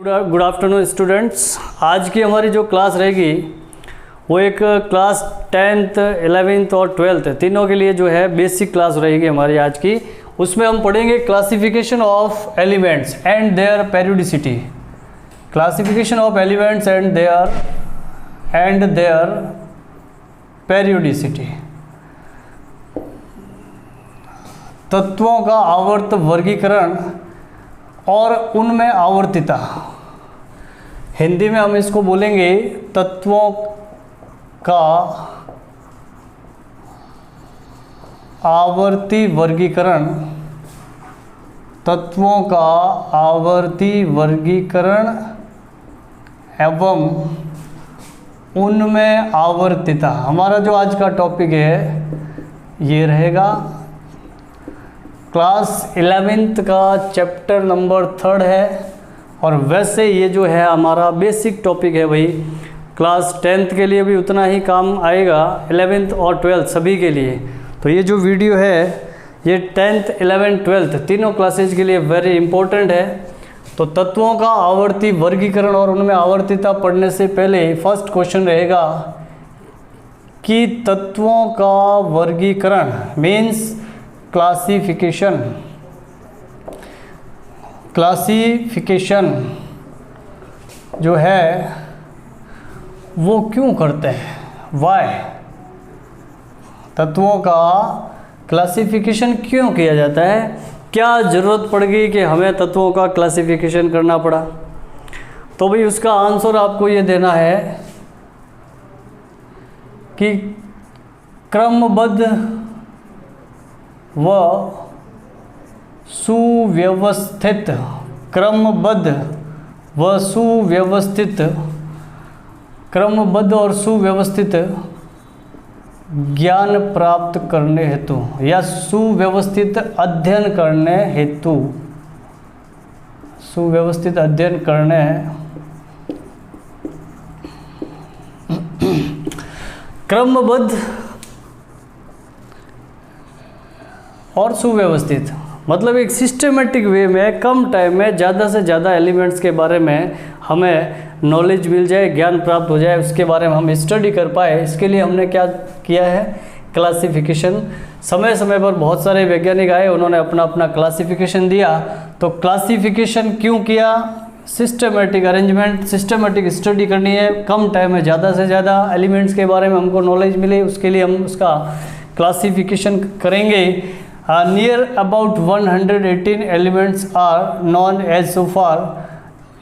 Good afternoon students. आज की हमारी जो क्लास रहेगी वो एक क्लास 10th 11th और 12th तीनों के लिए जो है बेसिक क्लास रहेगी हमारी आज की। उसमें हम पढ़ेंगे classification of elements and their periodicity. Classification of elements and their periodicity. तत्वों का आवर्त वर्गीकरण और उनमें आवर्तिता। हिंदी में हम इसको बोलेंगे तत्वों का आवर्ती वर्गीकरण। तत्वों का आवर्ती वर्गीकरण एवं उनमें आवर्तिता। हमारा जो आज का टॉपिक है ये रहेगा क्लास 11th का चैप्टर नंबर 3 है। और वैसे ये जो है हमारा बेसिक टॉपिक है भाई, क्लास 10th के लिए भी उतना ही काम आएगा, 11th और 12th सभी के लिए। तो ये जो वीडियो है ये 10th 11th 12th तीनों क्लासेज के लिए वेरी इंपॉर्टेंट है। तो तत्वों का आवर्ती वर्गीकरण और उनमें आवर्तिता पढ़ने से पहले फर्स्ट क्वेश्चन रहेगा कि तत्वों का वर्गीकरण मीन्स क्लासिफिकेशन जो है वो क्यों करते हैं, वाई। तत्वों का क्लासिफिकेशन क्यों किया जाता है, क्या ज़रूरत पड़ गई कि हमें तत्वों का क्लासिफिकेशन करना पड़ा। तो भाई उसका आंसर आपको ये देना है कि क्रमबद्ध व सुव्यवस्थित, क्रमबद्ध व सुव्यवस्थित, क्रमबद्ध और सुव्यवस्थित ज्ञान प्राप्त करने हेतु या सुव्यवस्थित अध्ययन करने हेतु, सुव्यवस्थित अध्ययन करने क्रमबद्ध और सुव्यवस्थित मतलब एक सिस्टमेटिक वे में कम टाइम में ज़्यादा से ज़्यादा एलिमेंट्स के बारे में हमें नॉलेज मिल जाए, ज्ञान प्राप्त हो जाए, उसके बारे में हम स्टडी कर पाए। इसके लिए हमने क्या किया है, क्लासिफिकेशन। समय समय पर बहुत सारे वैज्ञानिक आए, उन्होंने अपना अपना क्लासिफिकेशन दिया। तो क्लासिफिकेशन क्यों किया, सिस्टमेटिक अरेंजमेंट, सिस्टमेटिक स्टडी करनी है, कम टाइम में ज़्यादा से ज़्यादा एलिमेंट्स के बारे में हमको नॉलेज मिले, उसके लिए हम उसका क्लासिफिकेशन करेंगे। Near about 118 elements are known as so far.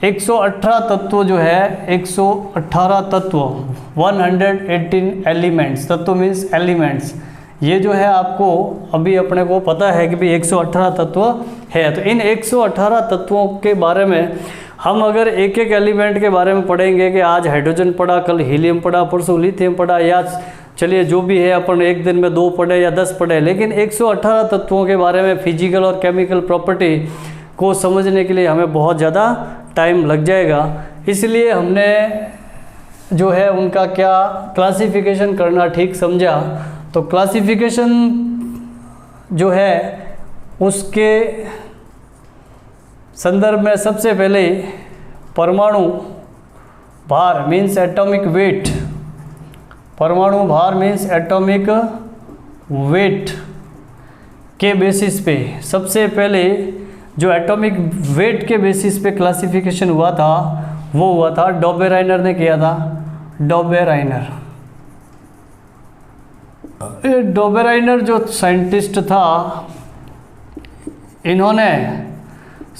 118 तत्व जो है, 118 तत्व, 118 एलिमेंट्स, तत्व मीन्स एलिमेंट्स। ये जो है आपको अभी अपने को पता है कि भाई 118 तत्व है। तो इन 118 तत्वों के बारे में हम अगर एक एक एलिमेंट के बारे में पढ़ेंगे कि आज हाइड्रोजन पढ़ा, कल हीलियम पढ़ा, परसों लिथियम पढ़ा, या चलिए जो भी है अपन एक दिन में 2 पढ़े या 10 पढ़े, लेकिन 118 तत्वों के बारे में फिजिकल और केमिकल प्रॉपर्टी को समझने के लिए हमें बहुत ज़्यादा टाइम लग जाएगा। इसलिए हमने जो है उनका क्या क्लासिफिकेशन करना ठीक समझा। तो क्लासिफिकेशन जो है उसके संदर्भ में सबसे पहले परमाणु भार मीन्स एटॉमिक वेट, परमाणु भार मीन्स एटॉमिक वेट के बेसिस पे सबसे पहले जो एटॉमिक वेट के बेसिस पे क्लासिफिकेशन हुआ था वो हुआ था डॉबेराइनर ने किया था। डॉबेराइनर जो साइंटिस्ट था, इन्होंने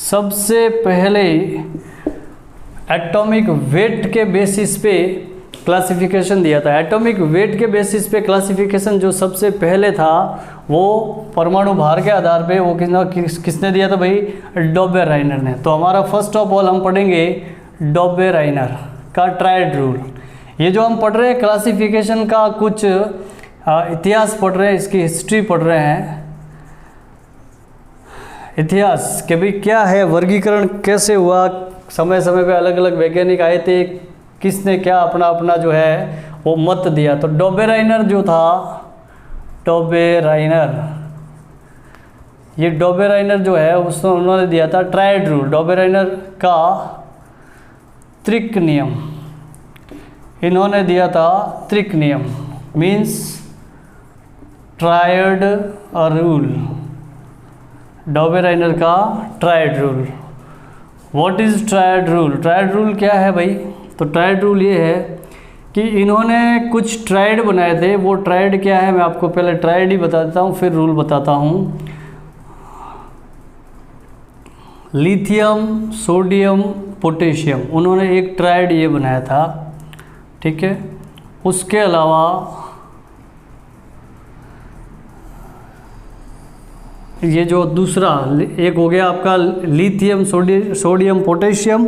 सबसे पहले एटॉमिक वेट के बेसिस पे क्लासिफिकेशन दिया था। एटॉमिक वेट के बेसिस पे क्लासिफिकेशन जो सबसे पहले था वो परमाणु भार के आधार पे वो किसने दिया था भाई, डॉबेराइनर ने। तो हमारा फर्स्ट ऑफ ऑल हम पढ़ेंगे डॉबेराइनर का ट्रायड रूल। ये जो हम पढ़ रहे हैं क्लासिफिकेशन का कुछ इतिहास पढ़ रहे हैं, इसकी हिस्ट्री पढ़ रहे हैं, इतिहास कि भाई क्या है, वर्गीकरण कैसे हुआ, समय समय पे अलग अलग वैज्ञानिक आए थे, किसने क्या अपना अपना जो है वो मत दिया। तो डॉबेराइनर जो था, डॉबेराइनर, ये डॉबेराइनर जो है उसने उन्होंने दिया था ट्रायड रूल। डॉबेराइनर का त्रिक नियम, इन्होंने दिया था त्रिक नियम, मीन्स ट्रायड रूल, डॉबेराइनर का triad rule. What is triad rule? Triad rule क्या है भाई? तो ट्रायड रूल ये है कि इन्होंने कुछ ट्रायड बनाए थे। वो ट्रायड क्या है मैं आपको पहले ट्रायड ही बता देता हूँ, फिर रूल बताता हूँ। लिथियम, सोडियम, पोटेशियम, उन्होंने एक ट्रायड ये बनाया था, ठीक है। उसके अलावा ये जो दूसरा एक हो गया आपका लिथियम, सोडियम, पोटेशियम,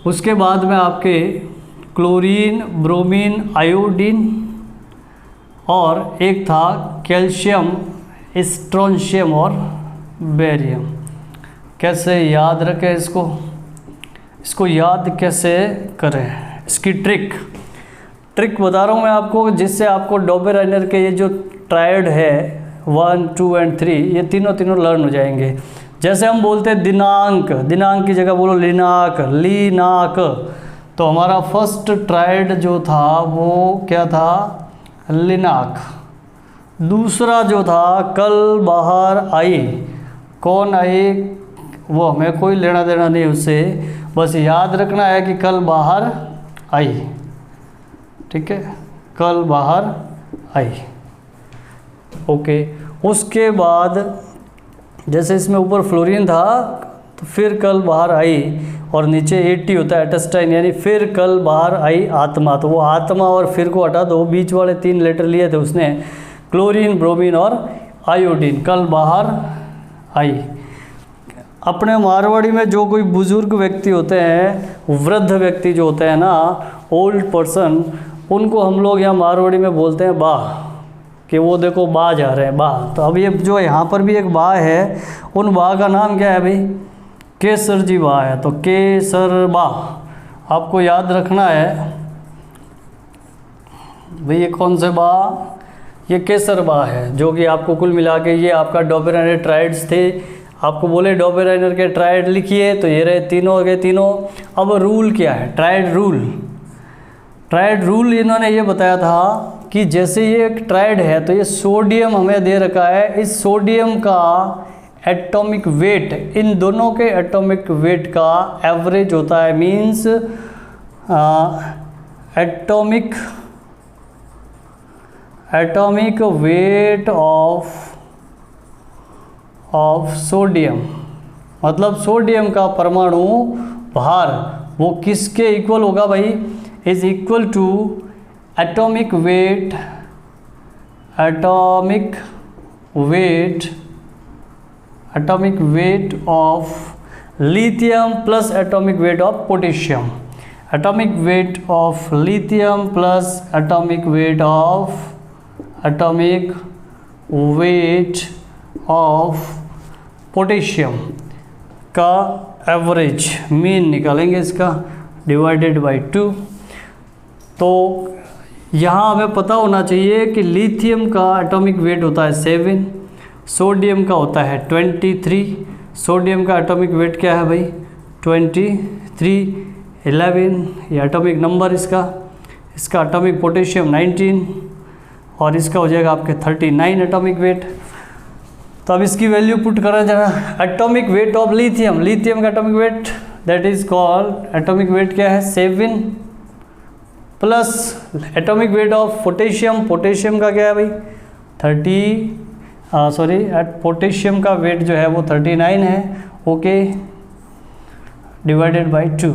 उसके बाद में आपके क्लोरीन, ब्रोमीन, आयोडीन, और एक था कैल्शियम, स्ट्रोंशियम और बेरियम। कैसे याद रखें इसको याद कैसे करें, इसकी ट्रिक बता रहा हूँ मैं आपको, जिससे आपको डॉबेराइनर के ये जो ट्रायड है 1, 2 एंड 3, ये तीनों लर्न हो जाएंगे। जैसे हम बोलते हैं दिनांक की जगह बोलो लीनाक, तो हमारा फर्स्ट ट्रायड जो था वो क्या था? लिनाक। दूसरा जो था कल बाहर आई, कौन आई वो हमें कोई लेना देना नहीं उससे, बस याद रखना है कि कल बाहर आई, ठीक है, कल बाहर आई, ओके। उसके बाद जैसे इसमें ऊपर फ्लोरीन था तो फिर कल बाहर आई, और नीचे 80 होता है एटस्टाइन, यानी फिर कल बाहर आई आत्मा। तो वो आत्मा और फिर को हटा दो, बीच वाले 3 लेटर लिए थे उसने, क्लोरीन, ब्रोमीन और आयोडीन, कल बाहर आई। अपने मारवाड़ी में जो कोई बुजुर्ग व्यक्ति होते हैं, वृद्ध व्यक्ति जो होते हैं ना, ओल्ड पर्सन, उनको हम लोग यहाँ मारवाड़ी में बोलते हैं बा, कि वो देखो बा जा रहे हैं, बा। तो अब ये जो यहाँ पर भी एक बा है, उन बा का नाम क्या है भाई? केसर जी बा है। तो केसर बा आपको याद रखना है भाई। ये कौन से बा? ये केसर बा है, जो कि आपको कुल मिला के ये आपका डॉबेराइनर ट्रायड्स थे। आपको बोले डॉबेराइनर के ट्रायड लिखिए, तो ये रहे तीनों के तीनों। अब रूल क्या है? ट्रायड रूल इन्होंने ये बताया था कि जैसे ये एक ट्रायड है, तो ये सोडियम हमें दे रखा है, इस सोडियम का एटॉमिक वेट, इन दोनों के एटॉमिक वेट का एवरेज होता है, means atomic weight of sodium, मतलब सोडियम का परमाणु भार वो किसके इक्वल होगा भाई? Is equal to atomic weight of lithium plus atomic weight of potassium, atomic weight of lithium plus atomic weight of potassium का एवरेज मीन निकालेंगे इसका, डिवाइडेड बाय 2। तो यहाँ हमें पता होना चाहिए कि लिथियम का एटॉमिक वेट होता है 7, सोडियम का होता है 23, सोडियम का एटॉमिक वेट क्या है भाई? 23, 11 ये एटॉमिक नंबर इसका एटॉमिक पोटेशियम 19, और इसका हो जाएगा आपके 39 एटॉमिक वेट। तो अब इसकी वैल्यू पुट करें जरा, एटॉमिक वेट ऑफ लिथियम का atomic weight, that is called atomic weight क्या है? 7 plus atomic weight of potassium का क्या है भाई? 30, पोटेशियम का वेट जो है वो 39 है, ओके, डिवाइडेड बाय 2।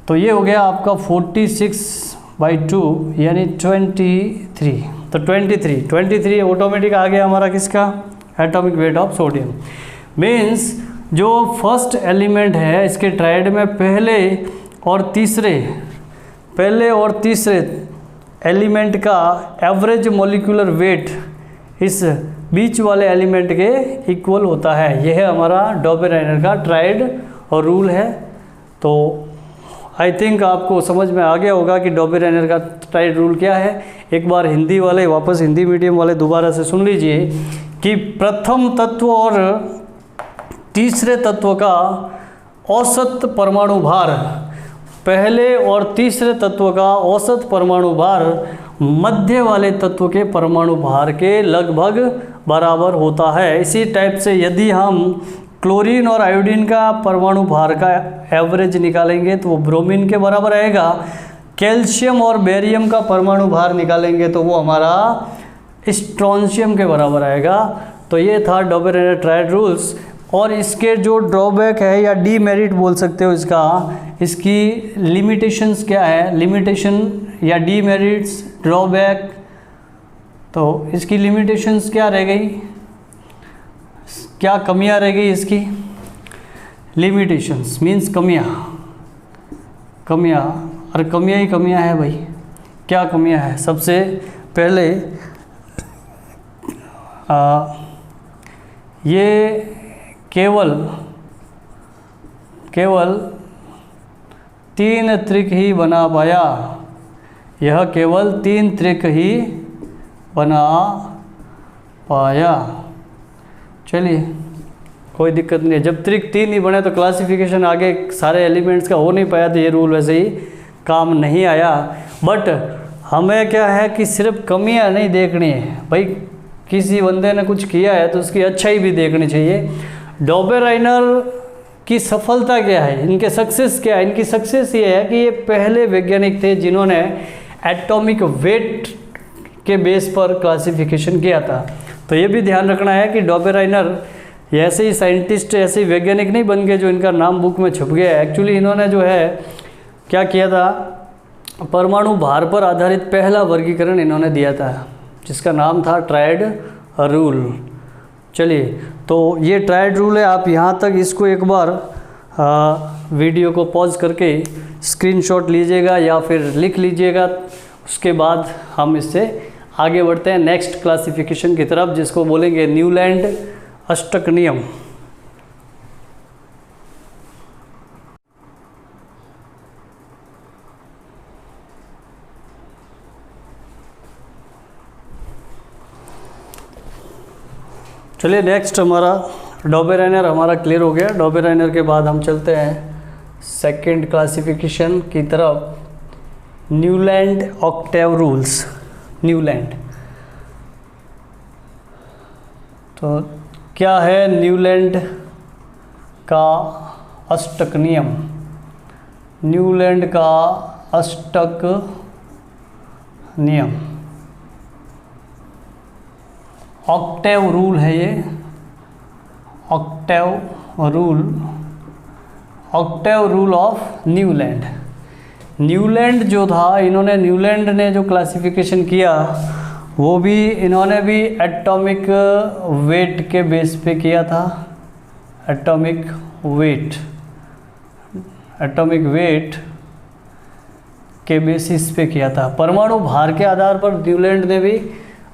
तो ये हो गया आपका 46/2 यानी 23। तो 23 ऑटोमेटिक आ गया हमारा किसका? Atomic weight of sodium. Means जो फर्स्ट एलिमेंट है इसके ट्रायड में पहले और तीसरे एलिमेंट का एवरेज मॉलिक्यूलर वेट इस बीच वाले एलिमेंट के इक्वल होता है। यह है हमारा डॉबेराइनर का ट्रायड और रूल है। तो आई थिंक आपको समझ में आ गया होगा कि डॉबेराइनर का ट्रायड रूल क्या है। एक बार हिंदी वाले वापस हिंदी मीडियम वाले दोबारा से सुन लीजिए कि प्रथम तत्व और तीसरे तत्व का औसत परमाणु भार पहले और तीसरे तत्व का औसत परमाणु भार मध्य वाले तत्व के परमाणु भार के लगभग बराबर होता है। इसी टाइप से यदि हम क्लोरीन और आयोडीन का परमाणु भार का एवरेज निकालेंगे तो वो ब्रोमीन के बराबर आएगा। कैल्शियम और बेरियम का परमाणु भार निकालेंगे तो वो हमारा स्ट्रोंशियम के बराबर आएगा। तो ये था डॉबेरेनर ट्रायड रूल्स। और इसके जो ड्रॉबैक है या डीमेरिट बोल सकते हो इसकी लिमिटेशंस क्या है, लिमिटेशन या डीमेरिट्स ड्रॉबैक, तो इसकी लिमिटेशंस क्या रह गई, क्या कमियां रह गई इसकी। लिमिटेशंस मीन्स कमियां और कमियां ही कमियां है भाई। क्या कमियां है? सबसे पहले ये केवल 3 त्रिक ही बना पाया। यह केवल 3 त्रिक ही बना पाया। चलिए कोई दिक्कत नहीं है। जब त्रिक 3 ही बने तो क्लासिफिकेशन आगे सारे एलिमेंट्स का हो नहीं पाया, तो ये रूल वैसे ही काम नहीं आया। बट हमें क्या है कि सिर्फ कमियां नहीं देखनी है भाई, किसी बंदे ने कुछ किया है तो उसकी अच्छाई भी देखनी चाहिए। डॉबेराइनर की सफलता क्या है, इनके सक्सेस क्या है? इनकी सक्सेस ये है कि ये पहले वैज्ञानिक थे जिन्होंने एटॉमिक वेट के बेस पर क्लासिफिकेशन किया था। तो ये भी ध्यान रखना है कि डॉबेराइनर ऐसे ही साइंटिस्ट, ऐसे ही वैज्ञानिक नहीं बन गए जो इनका नाम बुक में छप गया है। एक्चुअली इन्होंने जो है क्या किया था, परमाणु भार पर आधारित पहला वर्गीकरण इन्होंने दिया था जिसका नाम था ट्रायड रूल। चलिए, तो ये ट्रायड रूल है। आप यहाँ तक इसको एक बार वीडियो को पॉज करके स्क्रीनशॉट लीजिएगा या फिर लिख लीजिएगा। उसके बाद हम इससे आगे बढ़ते हैं नेक्स्ट क्लासिफिकेशन की तरफ, जिसको बोलेंगे न्यूलैंड अष्टक नियम। चलिए नेक्स्ट हमारा डॉबेराइनर हमारा क्लियर हो गया। डॉबेराइनर के बाद हम चलते हैं सेकंड क्लासिफिकेशन की तरफ, न्यूलैंड ऑक्टेव रूल्स। न्यूलैंड तो क्या है न्यूलैंड का अष्टक नियम? न्यूलैंड का अष्टक नियम ऑक्टेव रूल है। ये octave rule of Newland. Newland जो था, इन्होंने न्यूलैंड ने जो क्लासिफिकेशन किया वो भी इन्होंने भी एटॉमिक वेट के बेस पे किया था। एटॉमिक वेट के बेसिस पे किया था। परमाणु भार के आधार पर न्यूलैंड ने भी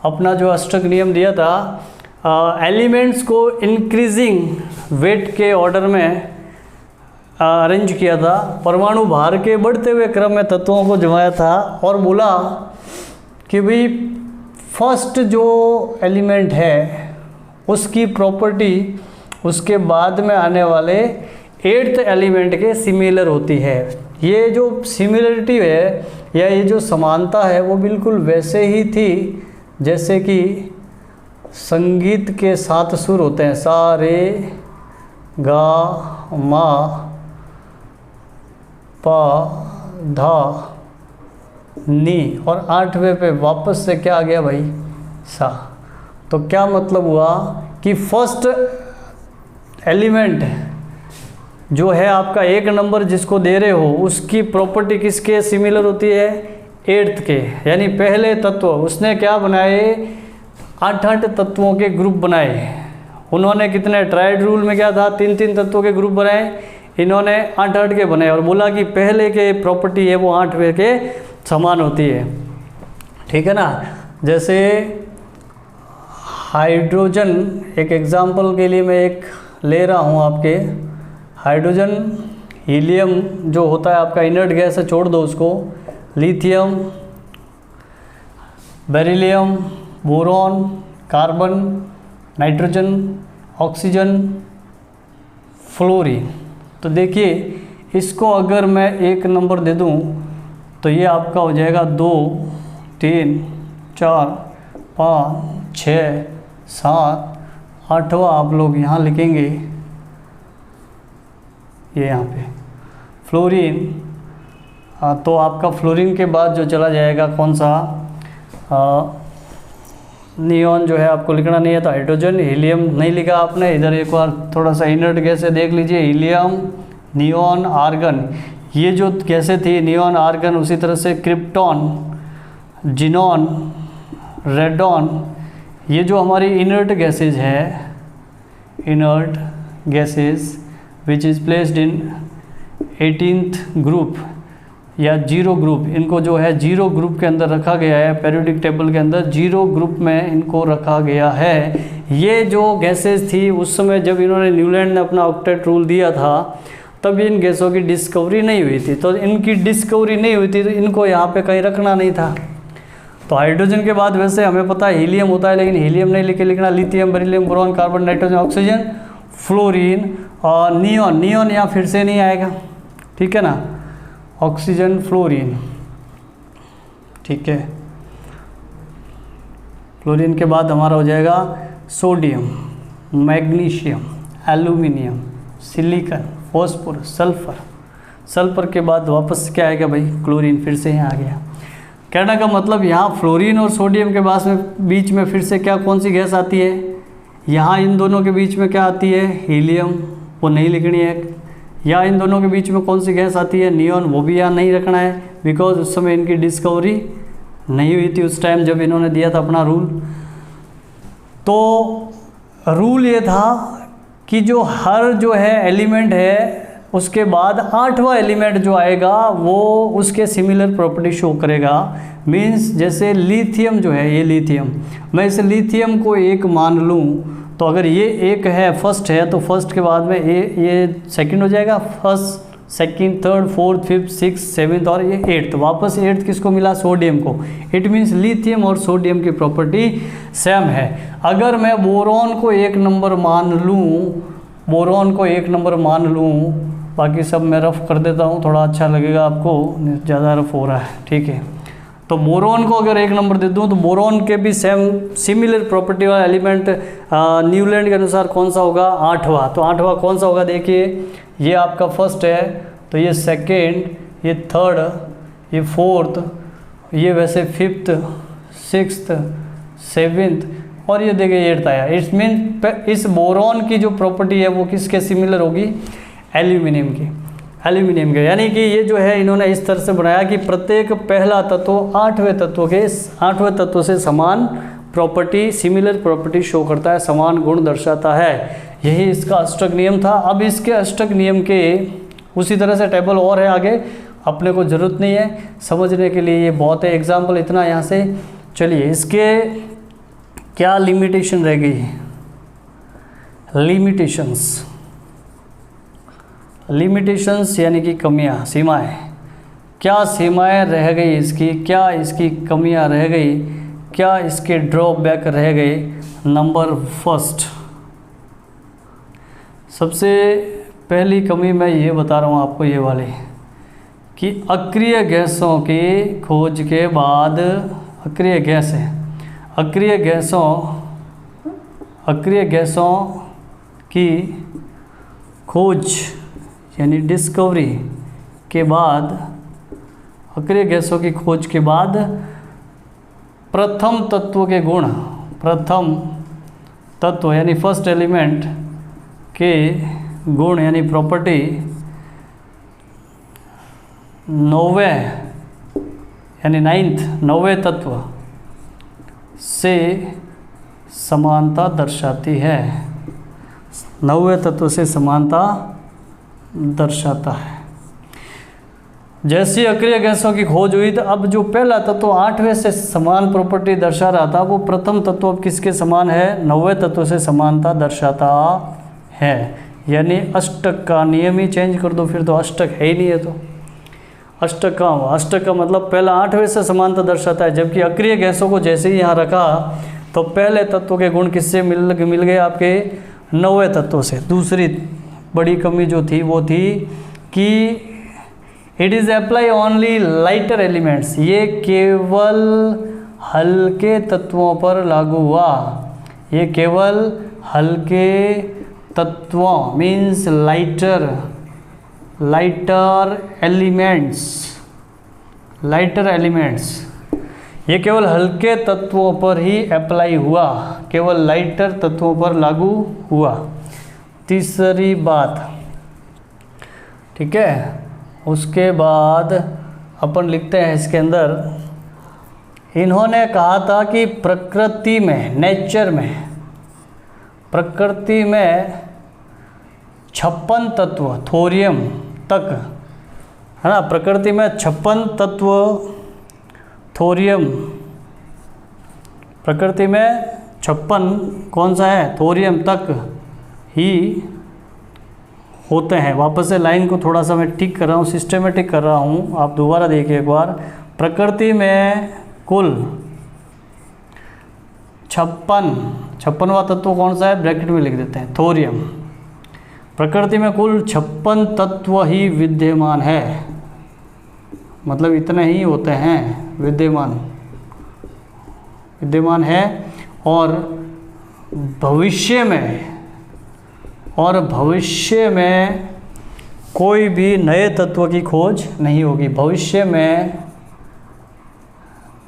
अपना जो अष्टक नियम दिया था, एलिमेंट्स को इंक्रीजिंग वेट के ऑर्डर में अरेंज किया था। परमाणु भार के बढ़ते हुए क्रम में तत्वों को जमाया था और बोला कि भाई फर्स्ट जो एलिमेंट है उसकी प्रॉपर्टी उसके बाद में आने वाले 8th एलिमेंट के सिमिलर होती है। ये जो सिमिलरिटी है या ये जो समानता है वो बिल्कुल वैसे ही थी जैसे कि संगीत के 7 सुर होते हैं, सा रे गा मा पा धा नी, और 8वें पे वापस से क्या आ गया भाई, सा। तो क्या मतलब हुआ कि फर्स्ट एलिमेंट जो है आपका 1 नंबर जिसको दे रहे हो उसकी प्रॉपर्टी किसके सिमिलर होती है, 8th के, यानी पहले तत्व। उसने क्या बनाए, 8 तत्वों के ग्रुप बनाए। उन्होंने कितने, ट्रायड रूल में क्या था, 3 तत्वों के ग्रुप बनाए, इन्होंने 8 के बनाए और बोला कि पहले के प्रॉपर्टी है वो 8वें के समान होती है। ठीक है ना। जैसे हाइड्रोजन, एक एग्जांपल के लिए मैं एक ले रहा हूँ आपके, हाइड्रोजन, हीलियम जो होता है आपका इनर्ट गैस है, छोड़ दो उसको, lithium, beryllium, boron, carbon, nitrogen, oxygen, fluorine. तो देखिए इसको अगर मैं 1 नंबर दे दूं तो ये आपका हो जाएगा 2, 3, 4, 5, 6, 7, 8वां आप लोग यहाँ लिखेंगे, ये यहाँ पे फ्लोरीन। तो आपका फ्लोरीन के बाद जो चला जाएगा कौन सा, नियॉन जो है आपको लिखना नहीं है, तो हाइड्रोजन। हीलियम नहीं लिखा आपने, इधर एक बार थोड़ा सा इनर्ट गैस है देख लीजिए, हीलियम, नियॉन, आर्गन। ये जो गैसें थी नियॉन, आर्गन, उसी तरह से क्रिप्टॉन, जिनॉन, रेडॉन, ये जो हमारी इनर्ट गैसेज है, inert gases which is placed in 18th group या 0 ग्रुप, इनको जो है 0 ग्रुप के अंदर रखा गया है, पेरियोडिक टेबल के अंदर 0 ग्रुप में इनको रखा गया है। ये जो गैसेस थी उस समय जब इन्होंने न्यूलैंड ने अपना ऑक्टेट रूल दिया था तब इन गैसों की डिस्कवरी नहीं हुई थी। तो इनकी डिस्कवरी नहीं हुई थी तो इनको यहाँ पे कहीं रखना नहीं था। तो हाइड्रोजन के बाद वैसे हमें पता है हीलियम होता है, लेकिन हीलियम नहीं लिखना, lithium, beryllium, boron, carbon, nitrogen, oxygen, fluorine और नियॉन। नियॉन यहाँ फिर से नहीं आएगा, ठीक है ना, ऑक्सीजन, फ्लोरीन, ठीक है। फ्लोरीन के बाद हमारा हो जाएगा sodium, magnesium, aluminium, silicon, phosphorus, sulphur. Sulphur के बाद वापस क्या आएगा भाई, क्लोरीन, फिर से यहाँ आ गया। कहने का मतलब यहाँ फ्लोरीन और सोडियम के बाद में बीच में फिर से क्या, कौन सी गैस आती है, यहाँ इन दोनों के बीच में क्या आती है, हीलियम, वो नहीं लिखनी है। या इन दोनों के बीच में कौन सी गैस आती है, नियॉन, वो भी यहाँ नहीं रखना है, बिकॉज उस समय इनकी डिस्कवरी नहीं हुई थी उस टाइम जब इन्होंने दिया था अपना रूल। तो रूल ये था कि जो हर जो है एलिमेंट है उसके बाद 8वां एलिमेंट जो आएगा वो उसके सिमिलर प्रॉपर्टी शो करेगा। मीन्स जैसे लिथियम जो है, ये लिथियम, मैं इस लिथियम को 1 मान लूँ तो अगर ये 1 है, फर्स्ट है, तो फर्स्ट के बाद में ये सेकंड हो जाएगा, first, second, third, fourth, fifth, six, seventh और ये 8th। वापस 8th किसको मिला, सोडियम को। इट मीन्स लिथियम और सोडियम की प्रॉपर्टी सेम है। अगर मैं बोरॉन को 1 नंबर मान लूँ, बोरॉन को 1 नंबर मान लूँ, बाकी सब मैं रफ़ कर देता हूँ, थोड़ा अच्छा लगेगा आपको, ज़्यादा रफ़ हो रहा है, ठीक है। तो बोरॉन को अगर 1 नंबर दे दूँ तो बोरॉन के भी सिमिलर प्रॉपर्टी वाला एलिमेंट न्यूलैंड के अनुसार कौन सा होगा, 8वां। तो 8वां कौन सा होगा, देखिए ये आपका फर्स्ट है, तो ये सेकेंड, ये थर्ड, ये फोर्थ, ये वैसे 5th, 6th, 7th और ये देखिए 8th आया। इट्स मीन इस बोरॉन की जो प्रॉपर्टी है वो किसके सिमिलर होगी, एल्यूमिनियम की, एल्यूमिनियम के। यानी कि ये जो है इन्होंने इस तरह से बनाया कि प्रत्येक पहला तत्व 8वें तत्व से समान प्रॉपर्टी, सिमिलर प्रॉपर्टी शो करता है, समान गुण दर्शाता है। यही इसका अष्टक नियम था। अब इसके अष्टक नियम के उसी तरह से टेबल और है आगे, अपने को ज़रूरत नहीं है समझने के लिए, ये बहुत है एग्जाम्पल इतना यहाँ से। चलिए इसके क्या लिमिटेशन रह गई, लिमिटेशंस यानी कि कमियां, सीमाएं। क्या सीमाएं रह गई इसकी, क्या इसकी कमियां रह गई, क्या इसके ड्रॉबैक रह गए। नंबर फर्स्ट, सबसे पहली कमी मैं ये बता रहा हूँ आपको, ये वाली, कि अक्रिय गैसों की खोज के बाद, अक्रिय गैस है, अक्रिय गैसों की खोज यानी डिस्कवरी के बाद, अक्रिय गैसों की खोज के बाद प्रथम तत्व के गुण, प्रथम तत्व यानी फर्स्ट एलिमेंट के गुण यानी प्रॉपर्टी 9वें यानी 9वें तत्व से समानता दर्शाती है, 9वें तत्व से समानता दर्शाता है। जैसी अक्रिय गैसों की खोज हुई तो अब जो पहला तत्व 8वें से समान प्रॉपर्टी दर्शा रहा था वो प्रथम तत्व अब किसके समान है, 9वें तत्व से समानता दर्शाता है। यानी अष्टक का नियम ही चेंज कर दो, फिर तो अष्टक है ही नहीं है। तो अष्टक का हुआ, अष्टक का मतलब पहला 8वें से समानता दर्शाता है, जबकि अक्रिय गैसों को जैसे ही यहाँ रखा तो पहले तत्व के गुण किससे मिल गए, आपके 9वें तत्व से। दूसरी बड़ी कमी जो थी वो थी कि it is apply only lighter elements, ये केवल हल्के तत्वों पर लागू हुआ, ये केवल हल्के तत्वों मीन्स लाइटर एलिमेंट्स, ये केवल हल्के तत्वों पर ही अप्लाई हुआ, केवल लाइटर तत्वों पर लागू हुआ। तीसरी बात, ठीक है। उसके बाद अपन लिखते हैं इसके अंदर, इन्होंने कहा था कि प्रकृति में, नेचर में, प्रकृति में 56 तत्व थोरियम तक, है ना, प्रकृति में 56 तत्व थोरियम, प्रकृति में 56 कौन सा है, थोरियम तक ही होते हैं। वापस से लाइन को थोड़ा सा मैं ठीक कर रहा हूँ, सिस्टमेटिक कर रहा हूँ, आप दोबारा देखिए एक बार। प्रकृति में कुल 56वां तत्व कौन सा है, ब्रैकेट में लिख देते हैं, थोरियम। प्रकृति में कुल 56 तत्व ही विद्यमान है, मतलब इतने ही होते हैं, विद्यमान है। और भविष्य में कोई भी नए तत्व की खोज नहीं होगी, भविष्य में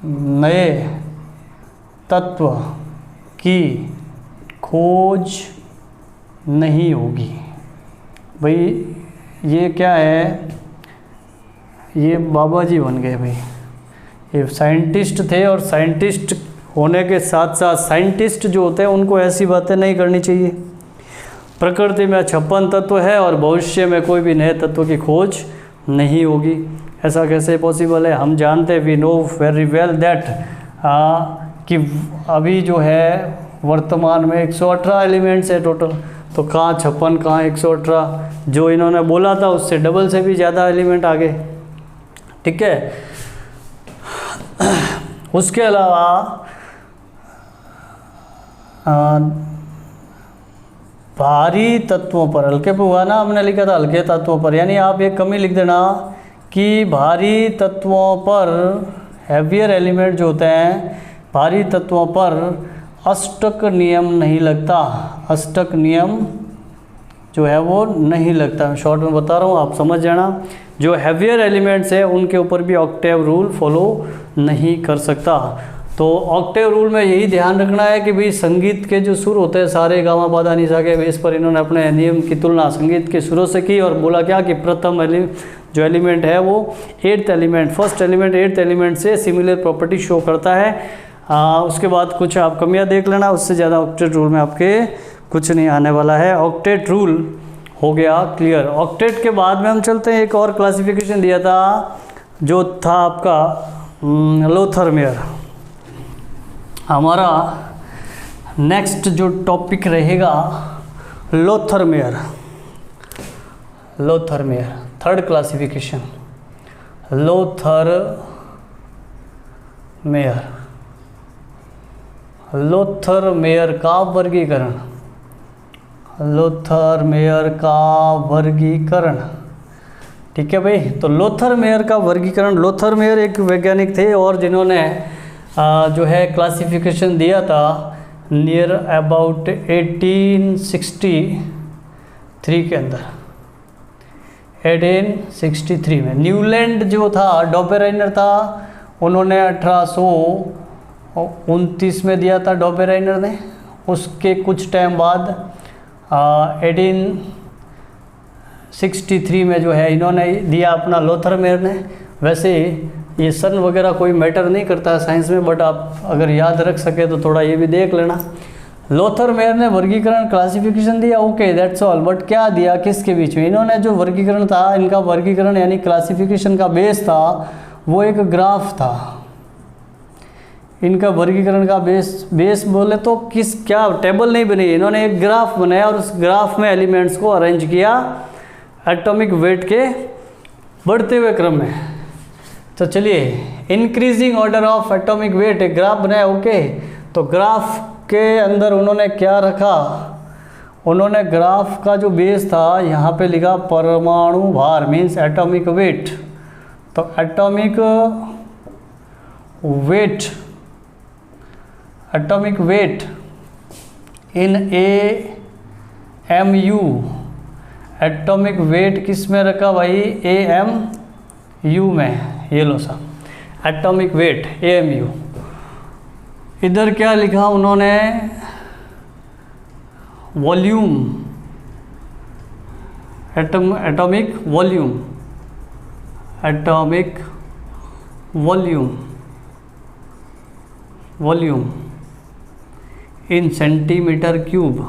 नए तत्व की खोज नहीं होगी। भाई ये क्या है, ये बाबा जी बन गए भाई, ये साइंटिस्ट थे, और साइंटिस्ट होने के साथ साथ साइंटिस्ट जो होते हैं उनको ऐसी बातें नहीं करनी चाहिए। प्रकृति में 56 तत्व है और भविष्य में कोई भी नए तत्व की खोज नहीं होगी, ऐसा कैसे पॉसिबल है। हम जानते हैं, we know very well that कि अभी जो है वर्तमान में 118 एलिमेंट्स है टोटल, तो कहाँ 56 कहाँ 118, जो इन्होंने बोला था उससे डबल से भी ज़्यादा एलिमेंट आ गए, ठीक है। उसके अलावा भारी तत्वों पर, हल्के पे हुआ ना, हमने लिखा था हल्के तत्वों पर, यानी आप एक कमी लिख देना कि भारी तत्वों पर, हैवियर एलिमेंट जो होते हैं, भारी तत्वों पर अष्टक नियम नहीं लगता, अष्टक नियम जो है वो नहीं लगता। मैं शॉर्ट में बता रहा हूँ, आप समझ जाना। जो हैवियर एलिमेंट्स है उनके ऊपर भी ऑक्टेव रूल फॉलो नहीं कर सकता। तो ऑक्टेव रूल में यही ध्यान रखना है कि भाई संगीत के जो सुर होते हैं, सारे गामा पादा निसा के बेस पर इन्होंने अपने नियम की तुलना संगीत के सुरों से की, और बोला क्या कि प्रथम जो एलिमेंट है वो 8th element, first element 8th element से सिमिलर प्रॉपर्टी शो करता है। उसके बाद कुछ आप कमियां देख लेना, उससे ज़्यादा ऑक्टेट रूल में आपके कुछ नहीं आने वाला है। ऑक्टेट रूल हो गया क्लियर। ऑक्टेट के बाद में हम चलते हैं, एक और क्लासिफिकेशन दिया था जो था आपका लोथरमेयर। हमारा नेक्स्ट जो टॉपिक रहेगा लोथरमेयर, थर्ड क्लासिफिकेशन लोथरमेयर का वर्गीकरण, ठीक है भाई। तो लोथरमेयर का वर्गीकरण, लोथरमेयर एक वैज्ञानिक थे और जिन्होंने जो है क्लासिफिकेशन दिया था नियर अबाउट 1863 के अंदर, 1863 में। न्यूलैंड जो था, डॉबेराइनर था, उन्होंने 1829 में दिया था डॉबेराइनर ने। उसके कुछ टाइम बाद 1863 में जो है इन्होंने दिया अपना लोथरमेयर ने। वैसे ये सन वगैरह कोई मैटर नहीं करता है साइंस में, बट आप अगर याद रख सके तो थोड़ा ये भी देख लेना। लोथरमेयर ने वर्गीकरण क्लासिफिकेशन दिया, ओके दैट्स ऑल, बट क्या दिया किसके बीच में? इन्होंने जो वर्गीकरण था, इनका वर्गीकरण यानी क्लासिफिकेशन का बेस था वो एक ग्राफ था। इनका वर्गीकरण का बेस बोले तो क्या टेबल नहीं बनी, इन्होंने एक ग्राफ बनाया और उस ग्राफ में एलिमेंट्स को अरेंज किया एटॉमिक वेट के बढ़ते हुए क्रम में। तो चलिए, increasing order of atomic weight एक ग्राफ बनाया, ओके। तो ग्राफ के अंदर उन्होंने क्या रखा, उन्होंने ग्राफ का जो बेस था यहाँ पे लिखा परमाणु भार मीन्स एटॉमिक वेट। तो एटॉमिक वेट इन AMU, एटॉमिक वेट किस में रखा भाई, AMU में। ये लो सा एटॉमिक वेट AMU। इधर क्या लिखा उन्होंने, वॉल्यूम, एटॉमिक वॉल्यूम इन सेंटीमीटर क्यूब।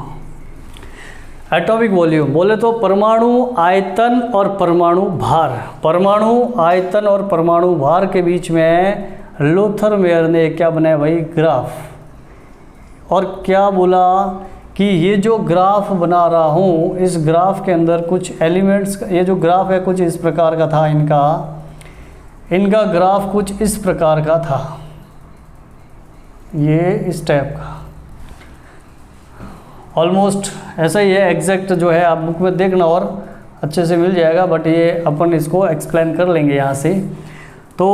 एटॉमिक वॉल्यूम बोले तो परमाणु आयतन और परमाणु भार, परमाणु आयतन और परमाणु भार के बीच में लोथर मेयर ने क्या बनाया भाई, ग्राफ। और क्या बोला कि ये जो ग्राफ बना रहा हूँ, इस ग्राफ के अंदर कुछ एलिमेंट्स, ये जो ग्राफ है कुछ इस प्रकार का था, इनका ग्राफ कुछ इस प्रकार का था, ये इस टाइप का, ऑलमोस्ट ऐसा ही है। एग्जैक्ट जो है आप बुक में देखना और अच्छे से मिल जाएगा, बट ये अपन इसको एक्सप्लेन कर लेंगे यहाँ से। तो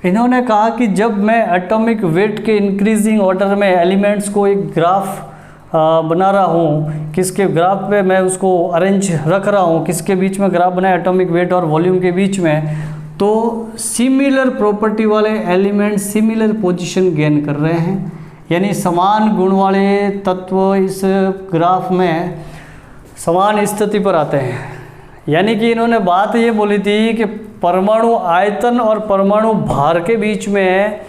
इन्होंने कहा कि जब मैं एटॉमिक वेट के इंक्रीजिंग ऑर्डर में एलिमेंट्स को एक ग्राफ बना रहा हूँ, किसके ग्राफ पे मैं उसको अरेंज रख रहा हूँ, किसके बीच में ग्राफ बनाया, एटॉमिक वेट और वॉल्यूम के बीच में, तो सिमिलर प्रॉपर्टी वाले एलिमेंट सिमिलर पोजीशन गेन कर रहे हैं, यानी समान गुण वाले तत्व इस ग्राफ में समान स्थिति पर आते हैं। यानी कि इन्होंने बात ये बोली थी कि परमाणु आयतन और परमाणु भार के बीच में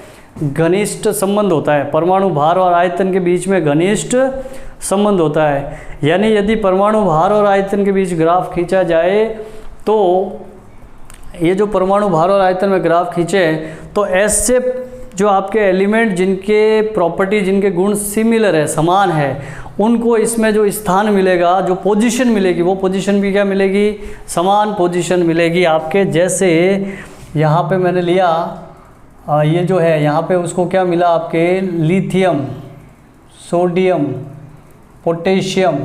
घनिष्ठ संबंध होता है, परमाणु भार और आयतन के बीच में घनिष्ठ संबंध होता है। यानी यदि परमाणु भार और आयतन के बीच ग्राफ खींचा जाए, तो ये जो परमाणु भार और आयतन में ग्राफ खींचे, तो ऐसे जो आपके एलिमेंट जिनके प्रॉपर्टी, जिनके गुण सिमिलर है, समान है, उनको इसमें जो स्थान मिलेगा, जो पोजीशन मिलेगी, वो पोजीशन भी क्या मिलेगी, समान पोजीशन मिलेगी आपके। जैसे यहाँ पे मैंने लिया ये जो है, यहाँ पे उसको क्या मिला आपके, लिथियम, सोडियम, पोटेशियम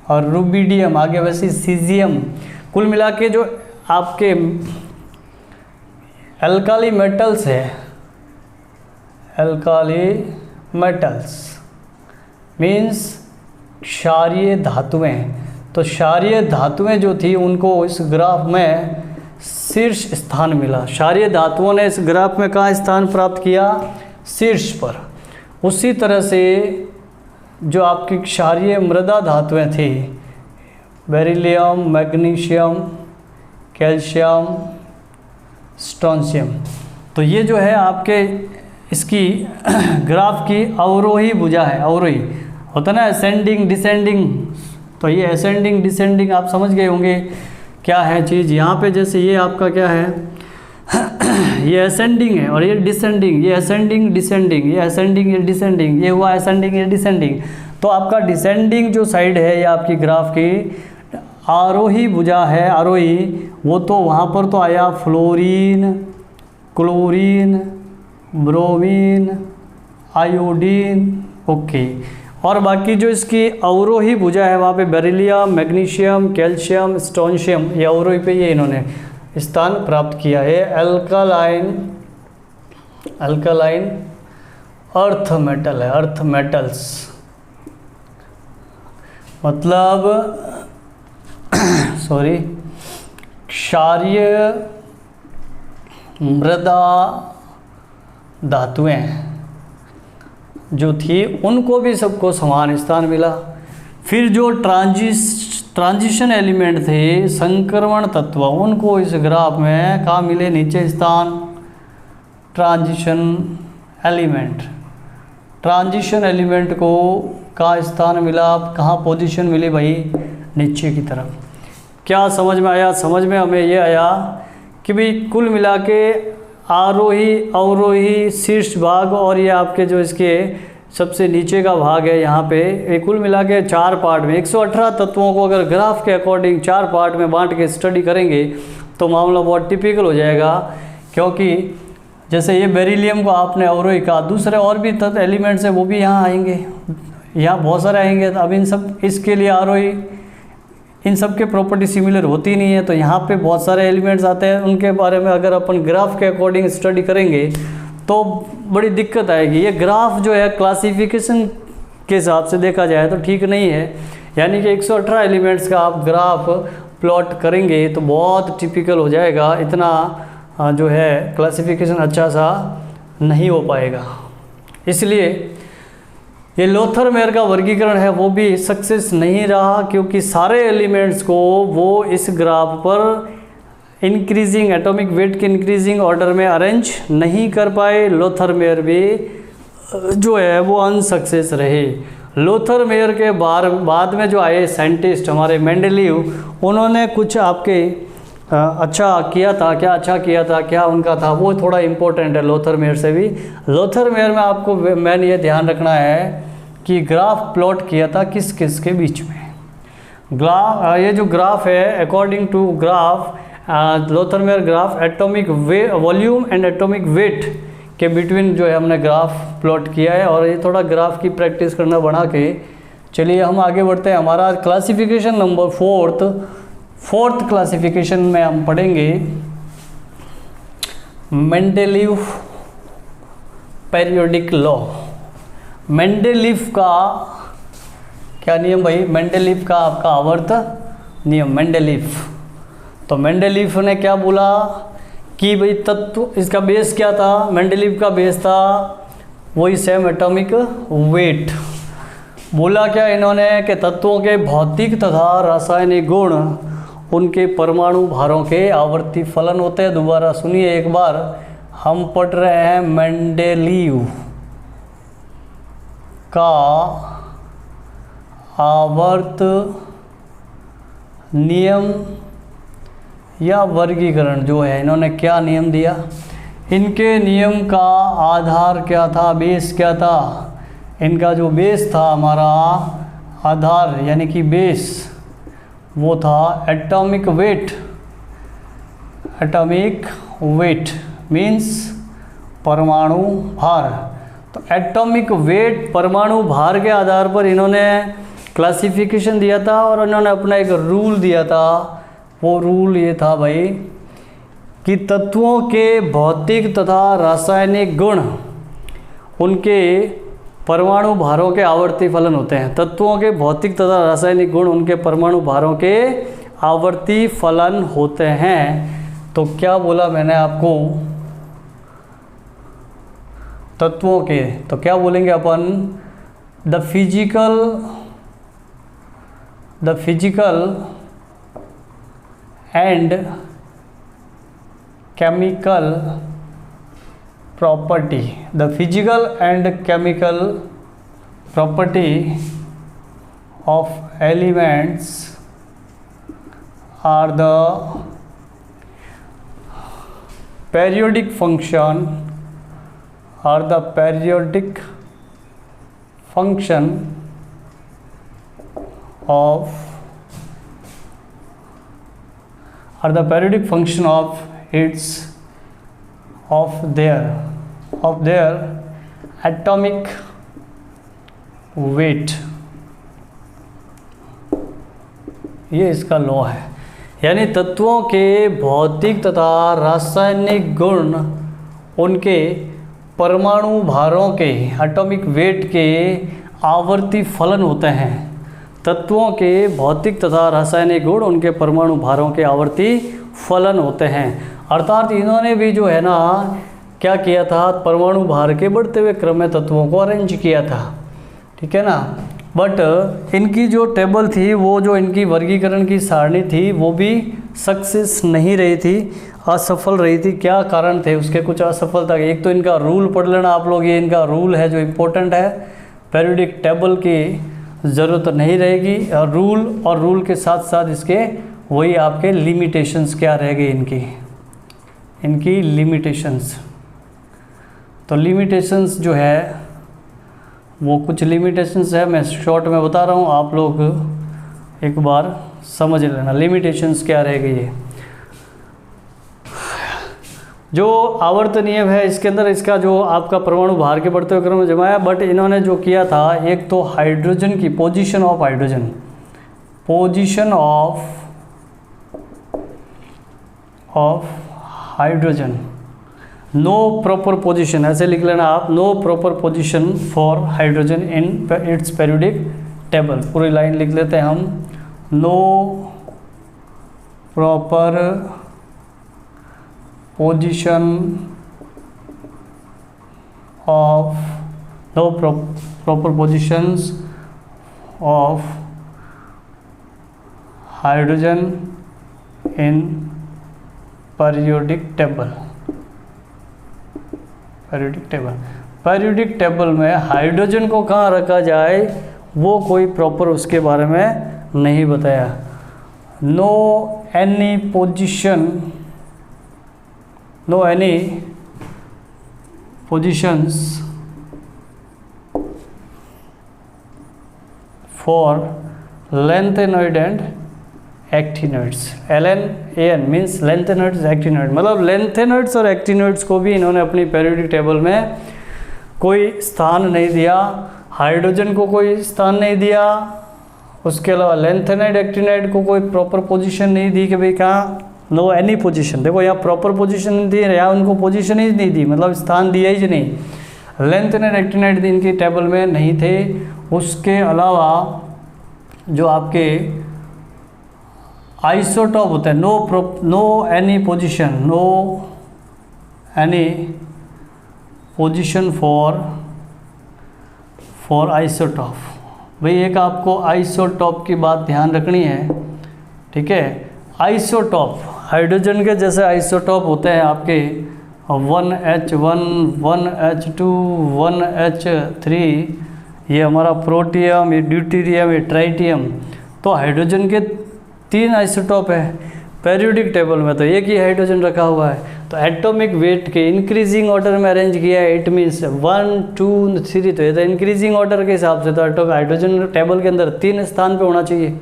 और रुबिडियम, आगे वैसे सीजियम, कुल मिला के जो आपके एल्काली मेटल्स है, एल्काली मेटल्स मीन्स क्षारीय धातुएं। तो क्षारीय धातुएं जो थी उनको इस ग्राफ में शीर्ष स्थान मिला। क्षारीय धातुओं ने इस ग्राफ में कहाँ स्थान प्राप्त किया, शीर्ष पर। उसी तरह से जो आपकी क्षारीय मृदा धातुएं थी, बेरिलियम, मैग्नीशियम, कैल्शियम, स्ट्रोंशियम, तो ये जो है आपके इसकी ग्राफ की अवरोही भुजा है। अवरोही होता ना, असेंडिंग डिसेंडिंग, तो ये असेंडिंग डिसेंडिंग आप समझ गए होंगे क्या है चीज़। यहाँ पे जैसे ये आपका क्या है ये असेंडिंग है और ये डिसेंडिंग, ये असेंडिंग डिसेंडिंग, ये असेंडिंग ये डिसेंडिंग, ये हुआ असेंडिंग ये डिसेंडिंग। तो आपका डिसेंडिंग जो साइड है ये आपकी ग्राफ की आरोही भुजा है, आरोही, वो तो वहाँ पर तो आया fluorine, chlorine, bromine, iodine, okay. और बाकी जो इसकी अवरोही भुजा है वहाँ पे बेरिलियम, मैग्नीशियम, कैल्शियम, स्ट्रोंशियम, ये अवरोही पे ये इन्होंने स्थान प्राप्त किया है। अल्कालाइन अर्थ मेटल है, अर्थ मेटल्स मतलब सॉरी क्षारीय मृदा धातुएं जो थी उनको भी सबको समान स्थान मिला। फिर जो ट्रांजिशन एलिमेंट थे, संक्रमण तत्व, उनको इस ग्राफ में कहाँ मिले, नीचे स्थान। ट्रांजिशन एलिमेंट को कहाँ स्थान मिला, कहाँ पोजीशन मिली भाई, नीचे की तरफ। क्या समझ में आया? समझ में हमें ये आया कि भाई कुल मिला के आरोही, अवरोही, शीर्ष भाग और ये आपके जो इसके सबसे नीचे का भाग है यहाँ पे, ये कुल मिला के 4 पार्ट में 118 तत्वों को अगर ग्राफ के अकॉर्डिंग 4 पार्ट में बांट के स्टडी करेंगे तो मामला बहुत टिपिकल हो जाएगा। क्योंकि जैसे ये बेरिलियम को आपने अवरोही कहा, दूसरे और भी तत्व एलिमेंट्स हैं वो भी यहाँ आएंगे। यहाँ बहुत सारे आएंगे। तो अब इन सब इसके लिए ROE इन सब के प्रॉपर्टी सिमिलर होती नहीं है, तो यहाँ पे बहुत सारे एलिमेंट्स आते हैं, उनके बारे में अगर अपन ग्राफ के अकॉर्डिंग स्टडी करेंगे तो बड़ी दिक्कत आएगी। ये ग्राफ जो है क्लासिफिकेशन के हिसाब से देखा जाए तो ठीक नहीं है, यानी कि 118 एलिमेंट्स का आप ग्राफ प्लॉट करेंगे तो बहुत टिपिकल हो जाएगा, इतना जो है क्लासिफिकेशन अच्छा सा नहीं हो पाएगा। इसलिए ये लोथर-मेयर का वर्गीकरण है वो भी सक्सेस नहीं रहा, क्योंकि सारे एलिमेंट्स को वो इस ग्राफ पर इंक्रीजिंग एटॉमिक वेट के इंक्रीजिंग ऑर्डर में अरेंज नहीं कर पाए। लोथर-मेयर भी जो है वो अनसक्सेस रहे। लोथर-मेयर के बाद में जो आए साइंटिस्ट हमारे मेंडेलीव, उन्होंने कुछ आपके अच्छा किया था। क्या अच्छा किया था, क्या उनका था, वो थोड़ा इम्पोर्टेंट है लोथर-मेयर से भी। लोथर-मेयर में आपको मैंने ये ध्यान रखना है कि ग्राफ प्लॉट किया था किस किस के बीच में। ये जो ग्राफ है according to graph Lothar Meyer graph atomic volume and atomic weight के बिटवीन जो है हमने ग्राफ प्लॉट किया है। और ये थोड़ा ग्राफ की प्रैक्टिस करना बढ़ा के चलिए हम आगे बढ़ते हैं। हमारा क्लासिफिकेशन नंबर फोर्थ क्लासिफिकेशन में हम पढ़ेंगे मेंडेलीव पीरियोडिक लॉ। मेंडेलीव का क्या नियम भाई? मेंडेलीव का आपका आवर्त नियम मेंडेलीव। तो मेंडेलीव ने क्या बोला कि भाई तत्व, इसका बेस क्या था? मेंडेलीव का बेस था वही सेम एटॉमिक वेट। बोला क्या इन्होंने कि तत्वों के भौतिक तथा रासायनिक गुण उनके परमाणु भारों के आवर्ती फलन होते हैं। दोबारा सुनिए एक बार, हम पढ़ रहे हैं मेंडेलीव का आवर्त नियम या वर्गीकरण जो है, इन्होंने क्या नियम दिया? इनके नियम का आधार क्या था, बेस क्या था? इनका जो बेस था हमारा आधार यानी कि बेस, वो था atomic weight. Atomic weight means परमाणु भार। तो एटॉमिक वेट परमाणु भार के आधार पर इन्होंने क्लासिफिकेशन दिया था और इन्होंने अपना एक रूल दिया था। वो रूल ये था भाई कि तत्वों के भौतिक तथा रासायनिक गुण उनके परमाणु भारों के आवर्ती फलन होते हैं। तत्वों के भौतिक तथा रासायनिक गुण उनके परमाणु भारों के आवर्ती फलन होते हैं। तो क्या बोला मैंने आपको? तत्वों के, तो क्या बोलेंगे अपन? The physical and chemical property. The physical and chemical property of elements are the periodic function of the periodic function of their atomic weight। ये इसका लॉ है, यानी तत्वों के भौतिक तथा रासायनिक गुण उनके परमाणु भारों के एटॉमिक वेट के आवर्ती फलन होते हैं। तत्वों के भौतिक तथा रासायनिक गुण उनके परमाणु भारों के आवर्ती फलन होते हैं। अर्थात इन्होंने भी जो है ना क्या किया था, परमाणु भार के बढ़ते हुए क्रम में तत्वों को अरेंज किया था, ठीक है ना। बट इनकी जो टेबल थी, वो जो इनकी वर्गीकरण की सारणी थी, वो भी सक्सेस नहीं रही थी, असफल रही थी। क्या कारण थे उसके? कुछ असफलता के, एक तो इनका रूल पढ़ लेना आप लोग, ये इनका रूल है जो इम्पोर्टेंट है। पीरियोडिक टेबल की ज़रूरत नहीं रहेगी, और रूल के साथ साथ इसके वही आपके लिमिटेशंस क्या रह गई इनकी लिमिटेशंस। तो लिमिटेशंस जो है वो कुछ लिमिटेशंस है, मैं शॉर्ट में बता रहा हूँ, आप लोग एक बार समझ लेना लिमिटेशंस क्या रह गई है। जो आवर्त नियम है इसके अंदर इसका जो आपका परमाणु बाहर के बढ़ते हुए क्रम में जमाया, बट इन्होंने जो किया था एक तो हाइड्रोजन की position of hydrogen, position of hydrogen, no proper position, ऐसे लिख लेना आप, no proper position for hydrogen in its periodic table. पूरी लाइन लिख लेते हैं हम, no proper position of, no proper positions of hydrogen in periodic table. Periodic table में हाइड्रोजन को कहाँ रखा जाए वो कोई प्रॉपर उसके बारे में नहीं बताया। No any position, no any positions for lanthanoid and actinoids. LNAN means lanthanoids actinoid, मतलब लैंथेनॉइड्स और एक्टिनॉइड्स को भी इन्होंने अपनी पेरियोडिक टेबल में कोई स्थान नहीं दिया, हाइड्रोजन को कोई स्थान नहीं दिया, उसके अलावा लैंथेनाइड एक्टिनाइड को कोई प्रॉपर पोजीशन नहीं दी कि भाई कहाँ, नो एनी पोजीशन। देखो यहाँ प्रॉपर पोजीशन नहीं दी, यहाँ उनको पोजीशन ही नहीं दी, मतलब स्थान दिया ही नहीं। लैंथेनाइड एक्टिनाइड इनकी टेबल में नहीं थे। उसके अलावा जो आपके आइसोटॉप होते हैं, no any position, no any position for isotope. भाई एक आपको आइसोटॉप की बात ध्यान रखनी है, ठीक है। आइसोटॉप हाइड्रोजन के जैसे आइसोटॉप होते हैं आपके 1H1, 1H2, 1H3, ये हमारा प्रोटियम, ये ड्यूटेरियम, ये ट्राइटियम। तो हाइड्रोजन के 3 आइसोटॉप है पेरियोडिक टेबल में, तो एक ही हाइड्रोजन रखा हुआ है। तो एटॉमिक वेट के इंक्रीजिंग ऑर्डर में अरेंज किया है, इट मीन्स 1, 2, 3, तो ये तो इंक्रीजिंग ऑर्डर के हिसाब से तो हाइड्रोजन टेबल के अंदर 3 स्थान पे होना चाहिए।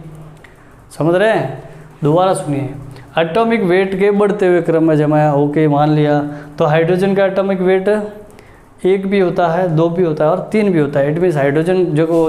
समझ रहे हैं? दोबारा सुनिए, एटॉमिक वेट के बढ़ते हुए क्रम में जमाया, ओके मान लिया। तो हाइड्रोजन का एटॉमिक वेट 1 भी होता है, 2 भी होता है और 3 भी होता है। इट मीन्स हाइड्रोजन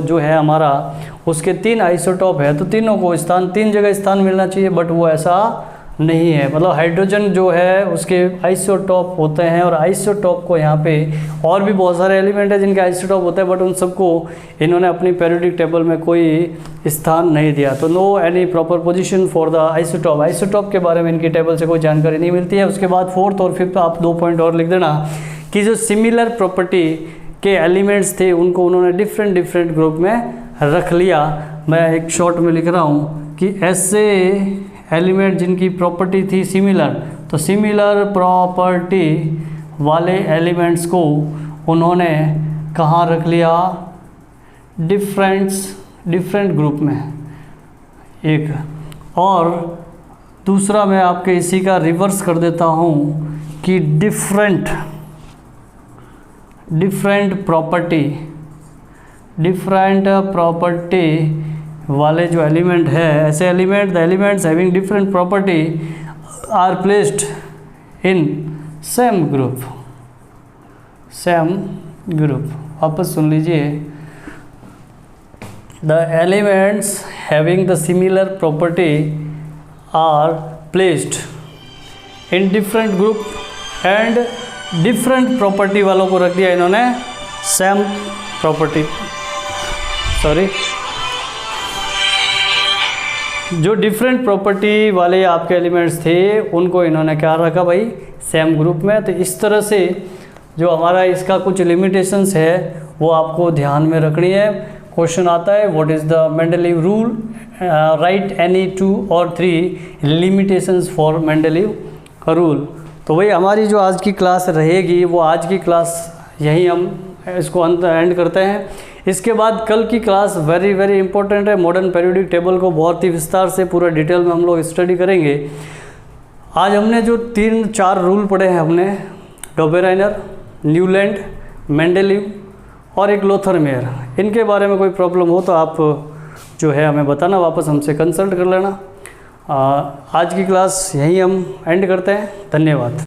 जो है हमारा, उसके 3 आइसोटॉप है, तो तीनों को स्थान 3 जगह स्थान मिलना चाहिए, बट वो ऐसा नहीं है। मतलब हाइड्रोजन जो है उसके आइसोटॉप होते हैं, और आइसोटॉप को यहाँ पे और भी बहुत सारे एलिमेंट है जिनके आइसोटॉप होते हैं, बट उन सबको इन्होंने अपनी पेरियोडिक टेबल में कोई स्थान नहीं दिया। तो no any proper position for the isotope. Isotope के बारे में इनकी टेबल से कोई जानकारी नहीं मिलती है। उसके बाद 4th और 5th आप 2 पॉइंट और लिख देना कि जो सिमिलर प्रॉपर्टी के एलिमेंट्स थे उनको उन्होंने डिफरेंट ग्रुप में रख लिया। मैं एक शॉर्ट में लिख रहा हूँ कि ऐसे एलिमेंट जिनकी प्रॉपर्टी थी सिमिलर, तो सिमिलर प्रॉपर्टी वाले एलिमेंट्स को उन्होंने कहाँ रख लिया, डिफरेंट ग्रुप में एक। और दूसरा मैं आपके इसी का रिवर्स कर देता हूँ कि डिफरेंट प्रॉपर्टी वाले जो एलिमेंट है, ऐसे element, the elements having different property are placed in same group. वापस सुन लीजिए, the elements having the similar property are placed in different group and different property वालों को रख दिया इन्होंने सेम प्रॉपर्टी, जो डिफरेंट प्रॉपर्टी वाले आपके एलिमेंट्स थे उनको इन्होंने क्या रखा भाई, सेम ग्रुप में। तो इस तरह से जो हमारा इसका कुछ लिमिटेशंस है वो आपको ध्यान में रखनी है। क्वेश्चन आता है what is the Mendeleev rule, right any 2 or 3 limitations for Mendeleev rule. तो भाई हमारी जो आज की क्लास रहेगी वो आज की क्लास यहीं हम इसको एंड करते हैं। इसके बाद कल की क्लास वेरी इंपॉर्टेंट है, मॉडर्न पेरियोडिक टेबल को बहुत ही विस्तार से पूरा डिटेल में हम लोग स्टडी करेंगे। आज हमने जो 3-4 रूल पढ़े हैं, हमने डोबेराइनर, न्यूलैंड, मेंडलीव और एक लोथरमेयर, इनके बारे में कोई प्रॉब्लम हो तो आप जो है हमें बताना, वापस हमसे कंसल्ट कर लेना। आज की क्लास यहीं हम एंड करते हैं। धन्यवाद।